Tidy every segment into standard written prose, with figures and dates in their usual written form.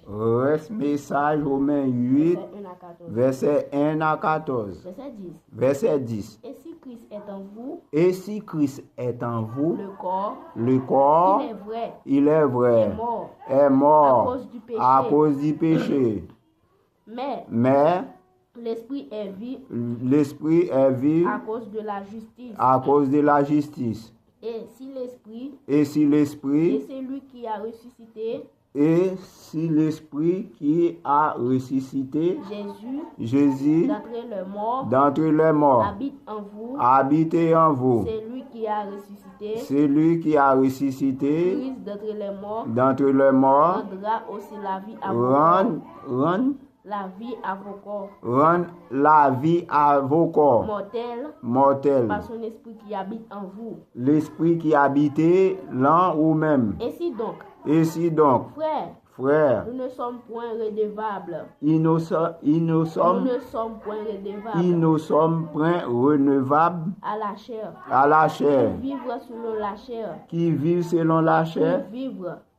Reste message Romains 8, verset 1 à 14. Verset 10. Et si Christ est en vous, le corps, il est vrai, est mort à cause du péché. Mais l'esprit est vif à cause de la justice. Et si l'esprit, et si c'est lui qui a ressuscité, Jésus d'entre les morts habite en vous, c'est lui qui a ressuscité, Christ d'entre les morts, rendra aussi la vie à rendre la vie à vos corps, mortel par son esprit qui habite en vous. L'esprit qui habitait là ou même. Ainsi donc, frères, nous ne sommes point redevables. Ils ne sommes point renevables à la chair. Qui vivent selon la chair.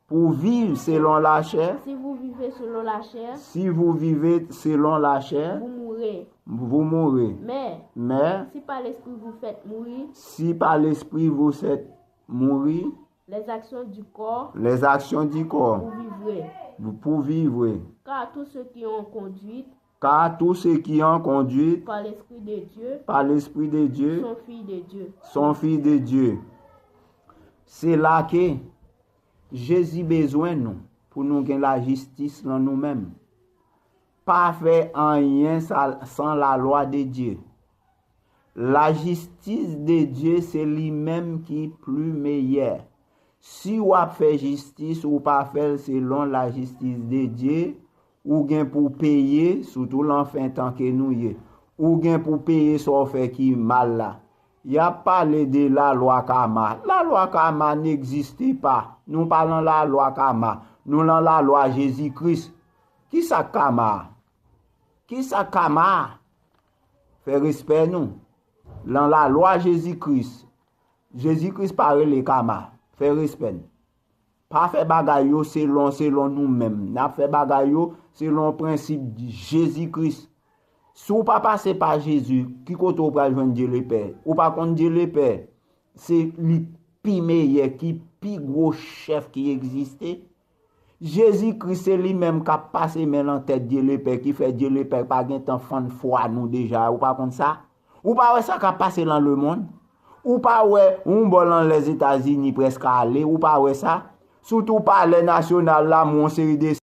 Pour vivre selon la chair. Si vous vivez selon la chair, vous mourrez. Mais si par l'esprit vous faites mourir, les actions du corps, vous vivrez. Car tous ceux qui ont conduit par l'esprit de Dieu, sont filles de Dieu. C'est là que Jésus besoin nous pour nous gagner la justice dans nous-mêmes. Pas faire rien sans la loi de Dieu. La justice de Dieu, c'est lui-même qui est plus meilleur. Si vous fait justice ou pas faire selon la justice de Dieu, ou bien pour payer, surtout l'enfant tant que nous y, ou bien pour payer ce fait qui mal là. Il y a parlé de la loi Kama. La loi Kama n'existe pas. Nous parlons de la loi Kama. Nous parlons de la loi Jésus-Christ. Qui ça Kama? Fait respect nous. Dans la loi Jésus-Christ. Jésus-Christ parle les Kama. Fait respect. Pas fait bagaille selon nous-mêmes. N'a fait bagaille selon le principe de Jésus-Christ. Si vous ne passez pas par Jésus, qui côté vous pouvez joindre Dieu le Père? Ou pas contre Dieu le Père? C'est le plus meilleur, qui plus gros chef qui existait. Jésus-Christ, c'est lui-même qui a passé en tête Dieu le Père, qui fait Dieu le Père, pas de enfant de foi nous déjà. Ou pas contre ça? Ou pas ça qui a passé dans le monde? Ou pas on dans les États-Unis presque aller? Ou pas ça? Surtout par les nationales là, mon série de